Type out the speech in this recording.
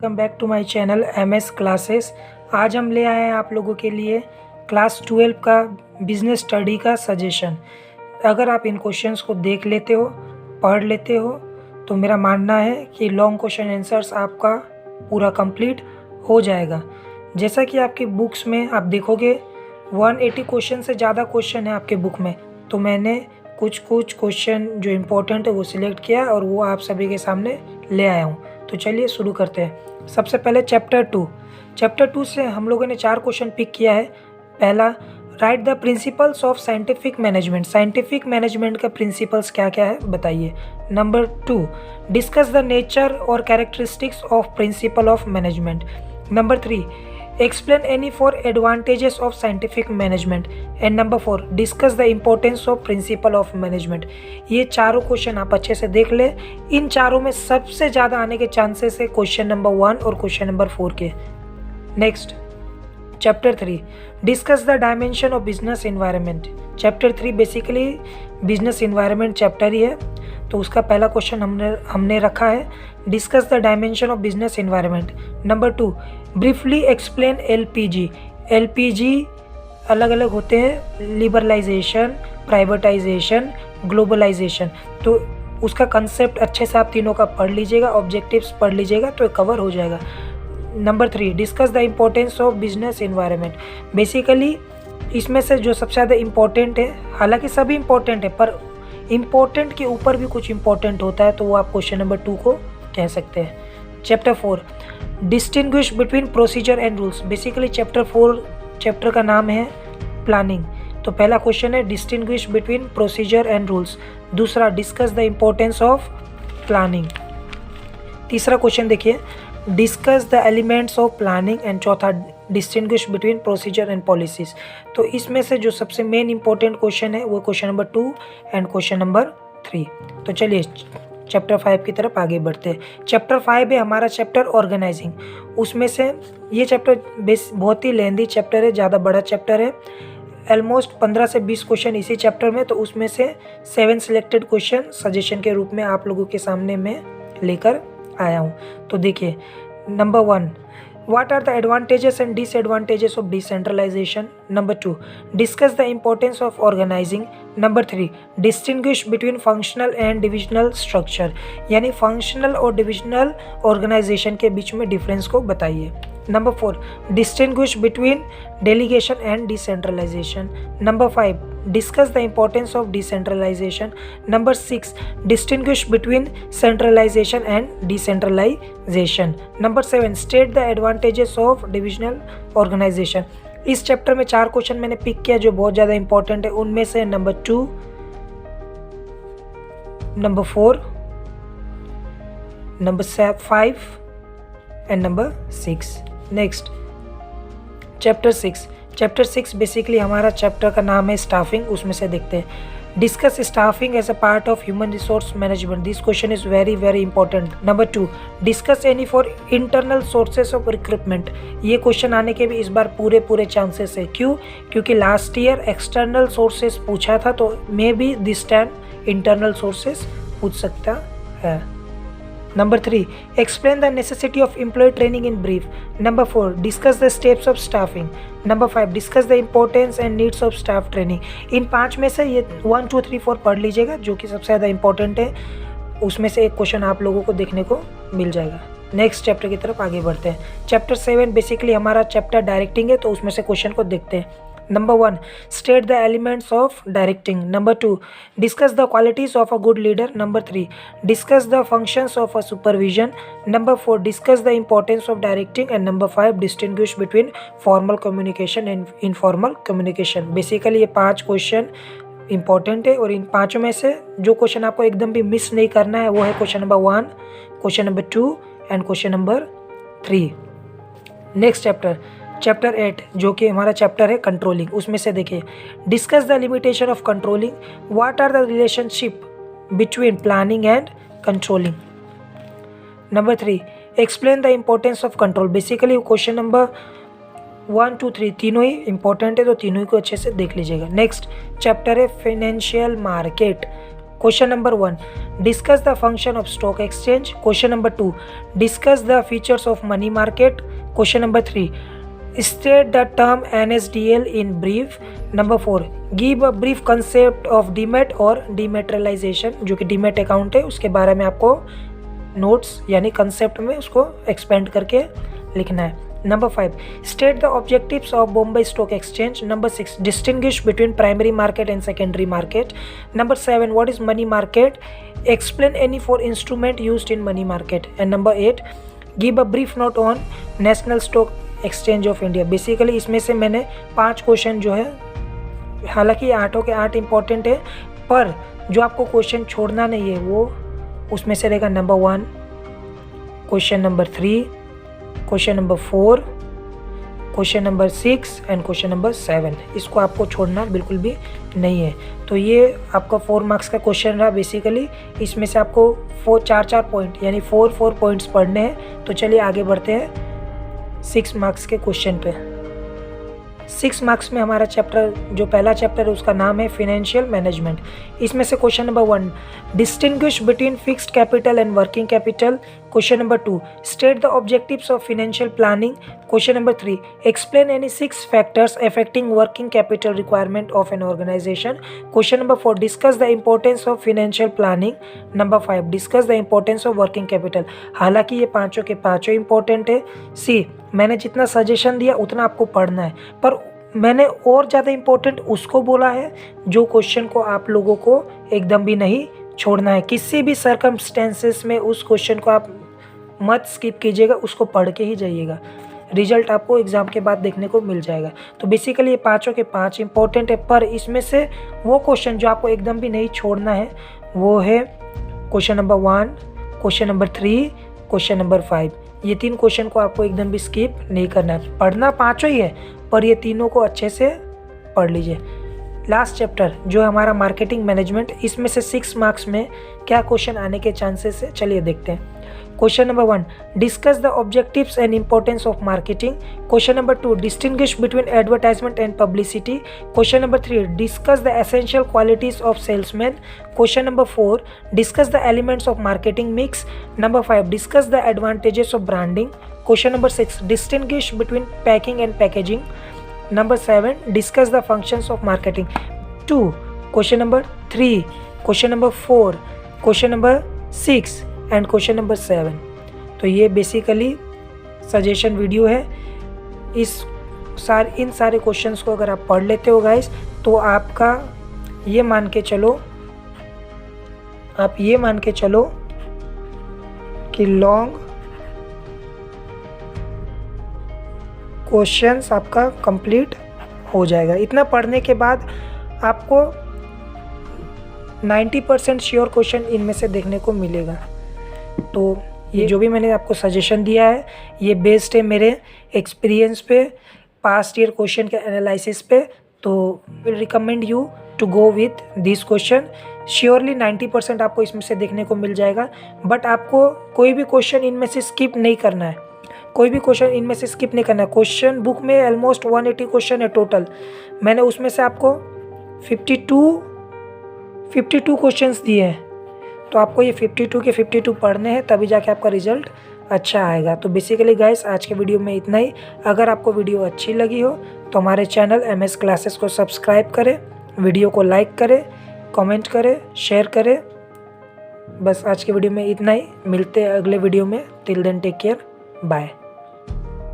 Welcome back to my channel MS Classes. आज हम ले आए हैं आप लोगों के लिए क्लास 12 का बिजनेस स्टडी का सजेशन। अगर आप इन क्वेश्चंस को देख लेते हो, पढ़ लेते हो, तो मेरा मानना है कि लॉन्ग क्वेश्चन आंसर्स आपका पूरा कंप्लीट हो जाएगा। जैसा कि आपकी बुक्स में आप देखोगे 180 क्वेश्चन से ज़्यादा क्वेश्चन है आपके बुक में, तो मैंने कुछ क्वेश्चन जो इम्पोर्टेंट है वो सिलेक्ट किया और वो आप सभी के सामने ले आया हूँ। तो चलिए शुरू करते हैं। सबसे पहले चैप्टर 2 से हम लोगों ने 4 क्वेश्चन पिक किया है। पहला, right the principles of scientific management. Scientific management का प्रिंसिपल्स क्या क्या है बताइए। नंबर 2, डिस्कस द नेचर और characteristics of principle of management. Number 3, explain any 4 advantages of scientific management, and number 4, discuss the importance of principle of management। ये चारों question आप अच्छे से देख ले। इन चारों में सबसे ज़्यादा आने के चांसेस है क्वेश्चन नंबर 1 और क्वेश्चन नंबर 4 के। Next, chapter 3, discuss the dimension of business environment. Chapter 3 basically business environment chapter ही है, तो उसका पहला क्वेश्चन हमने रखा है, discuss the dimension of business environment. Number 2, briefly explain LPG। LPG अलग अलग होते हैं, लिबरलाइजेशन, प्राइवेटाइजेशन, ग्लोबलाइजेशन। तो उसका कंसेप्ट अच्छे से आप तीनों का पढ़ लीजिएगा, ऑब्जेक्टिव्स पढ़ लीजिएगा तो कवर हो जाएगा। Number 3, discuss the importance of business environment. Basically इसमें से जो सबसे ज़्यादा इम्पोर्टेंट है, हालांकि सभी इम्पोर्टेंट है पर इम्पोर्टेंट के ऊपर भी कुछ इम्पोर्टेंट होता है, तो वो आप क्वेश्चन नंबर 2 को कह सकते हैं। Chapter 4, distinguish between procedure and rules. Basically chapter 4 chapter का नाम है प्लानिंग, तो पहला क्वेश्चन है distinguish between procedure and rules. दूसरा, discuss the importance of planning. तीसरा क्वेश्चन देखिए, discuss the elements of planning. And चौथा, distinguish between procedure and policies. तो इसमें से जो सबसे मेन इंपॉर्टेंट क्वेश्चन है वो question number 2 and question number 3। तो चलिए चैप्टर 5 की तरफ आगे बढ़ते हैं। चैप्टर 5 है हमारा चैप्टर ऑर्गेनाइजिंग। उसमें से ये चैप्टर बहुत ही लेंदी चैप्टर है, ज़्यादा बड़ा चैप्टर है। ऑलमोस्ट 15 से 20 क्वेश्चन इसी चैप्टर में, तो उसमें से 7 सिलेक्टेड क्वेश्चन सजेशन के रूप में आप लोगों के सामने मैं लेकर आया हूँ। तो देखिए, number 1, what are the advantages and disadvantages of decentralization? Number 2, discuss the importance of organizing. Number 3, distinguish between functional and divisional structure। यानी फंक्शनल और डिविजनल ऑर्गेनाइजेशन के बीच में डिफरेंस को बताइए। Number 4, distinguish between delegation and decentralization। Number 5, discuss the importance of decentralization। Number 6, distinguish between centralization and decentralization। Number 7, state the advantages of divisional organization। इस chapter में 4 question मैंने pick किया जो बहुत ज़्यादा इंपॉर्टेंट है। उनमें से number 2, number 4, number 5 and number 6। Next, chapter 6 basically हमारा चैप्टर का नाम है स्टाफिंग। उसमें से देखते हैं, discuss staffing as a part of human resource management. This question is very very important. Number 2, discuss any four internal sources of recruitment. ये question आने के भी इस बार पूरे चांसेस है। क्यों? क्योंकि लास्ट ईयर एक्सटर्नल सोर्सेस पूछा था, तो may be this time internal sources पूछ सकता है। Number 3, explain the necessity of employee training in brief। Number 4, discuss the steps of staffing। Number 5, discuss the importance and needs of staff training। इन 5 में से ये 1 2 3 4 पढ़ लीजिएगा, जो कि सबसे ज़्यादा इंपॉर्टेंट है। उसमें से एक क्वेश्चन आप लोगों को देखने को मिल जाएगा। नेक्स्ट चैप्टर की तरफ आगे बढ़ते हैं। चैप्टर 7 बेसिकली हमारा चैप्टर डायरेक्टिंग है, तो उसमें से क्वेश्चन को देखते हैं। Number 1, state the elements of directing। Number 2, discuss the qualities of a good leader। Number 3, discuss the functions of a supervision। Number 4, discuss the importance of directing। And number 5, distinguish between formal communication and informal communication। Basically ये 5 question important है, और इन 5 में से जो question आपको एकदम भी miss नहीं करना है वो है question number 1, question number 2 and question number 3। Next chapter 8 जो कि हमारा चैप्टर है कंट्रोलिंग। उसमें से देखिए, discuss the limitation of controlling. What are the relationship between planning and controlling. Number 3, explain the importance of control. Basically question number 1 2 3 तीनों ही important है, तो तीनों ही को अच्छे से देख लीजिएगा। नेक्स्ट चैप्टर है financial market. Question number 1, discuss the function of stock exchange. Question number 2, discuss the features of money market. Question number 3, state the term NSDL in brief. Number 4, give a brief concept of demat और डीमेटरलाइजेशन, जो कि demat account है उसके बारे में आपको notes यानी concept में उसको एक्सपेंड करके लिखना है. Number 5, state the objectives of Bombay Stock Exchange. Number 6, distinguish between primary market and secondary market. Number 7, what is money market? Explain any four instrument used in money market. And number 8, give a brief note on National Stock Exchange of India. Basically इसमें से मैंने 5 question जो है, हालांकि 8 के 8 important है, पर जो आपको क्वेश्चन छोड़ना नहीं है वो उसमें से रहेगा number 1, question number 3, question number 4, question number 6 and question number 7. इसको आपको छोड़ना बिल्कुल भी नहीं है. तो ये आपका 4 मार्क्स का क्वेश्चन रहा. बेसिकली इसमें से आपको 4 पॉइंट यानी 4 पॉइंट्स पढ़ने हैं. तो चलिए आगे बढ़ते हैं 6 मार्क्स के क्वेश्चन पे. 6 मार्क्स में हमारा चैप्टर, जो पहला चैप्टर है उसका नाम है फिनेंशियल मैनेजमेंट. इसमें से question number 1, distinguish between fixed capital and working capital. Question number 2, state the objectives of financial planning. Question number 3, explain any 6 factors affecting working capital requirement of an organisation. Question number 4, discuss the importance of financial planning. Number 5, discuss the importance of working capital. हालांकि ये पाँचों के पाँचों important है. सी, मैंने जितना suggestion दिया उतना आपको पढ़ना है, पर मैंने और ज़्यादा इम्पोर्टेंट उसको बोला है जो क्वेश्चन को आप लोगों को एकदम भी नहीं छोड़ना है. किसी भी सर्कमस्टेंसेस में उस क्वेश्चन को आप मत स्किप कीजिएगा, उसको पढ़ के ही जाइएगा. रिजल्ट आपको एग्ज़ाम के बाद देखने को मिल जाएगा. तो बेसिकली ये पाँचों के 5 इंपॉर्टेंट है, पर इसमें से वो क्वेश्चन जो आपको एकदम भी नहीं छोड़ना है वो है question number 1, question number 3, question number 5. ये 3 क्वेश्चन को आपको एकदम भी स्किप नहीं करना है. पढ़ना पाँचों ही है, पर ये तीनों को अच्छे से पढ़ लीजिए. लास्ट चैप्टर जो है हमारा मार्केटिंग मैनेजमेंट, इसमें से 6 मार्क्स में क्या क्वेश्चन आने के चांसेस है, चलिए देखते हैं. Question number 1, discuss the objectives and importance of marketing. Question number 2, distinguish between advertisement and publicity. Question number 3, discuss the essential qualities of salesman. Question number 4, discuss the elements of marketing mix. Number 5, discuss the advantages of branding. Question number 6, distinguish between packing and packaging. Number 7, discuss the functions of marketing. 2, question number 3, question number 4, question number 6 and question number 7. तो ये basically suggestion video है. इन सारे questions को अगर आप पढ़ लेते हो गाइस, तो आपका ये मान के चलो कि लॉन्ग क्वेश्चंस आपका कंप्लीट हो जाएगा. इतना पढ़ने के बाद आपको 90% श्योर क्वेश्चन इनमें से देखने को मिलेगा. तो ये जो भी मैंने आपको सजेशन दिया है ये बेस्ड है मेरे एक्सपीरियंस पे, पास्ट ईयर क्वेश्चन के एनालिसिस पे. तो will recommend you to go with this question. Surely 90% आपको इसमें से देखने को मिल जाएगा, बट आपको कोई भी क्वेश्चन इनमें से स्किप नहीं करना है. क्वेश्चन बुक में ऑलमोस्ट 180 क्वेश्चन है टोटल. मैंने उसमें से आपको 52 क्वेश्चंस दिए हैं. तो आपको ये 52 के 52 पढ़ने हैं, तभी जाके आपका रिजल्ट अच्छा आएगा. तो बेसिकली गाइस आज के वीडियो में इतना ही. अगर आपको वीडियो अच्छी लगी हो तो हमारे चैनल MS क्लासेस को सब्सक्राइब करें, वीडियो को लाइक करें, कमेंट करें, शेयर करें. बस आज के वीडियो में इतना ही. मिलते हैं अगले वीडियो में. Till then take care, bye.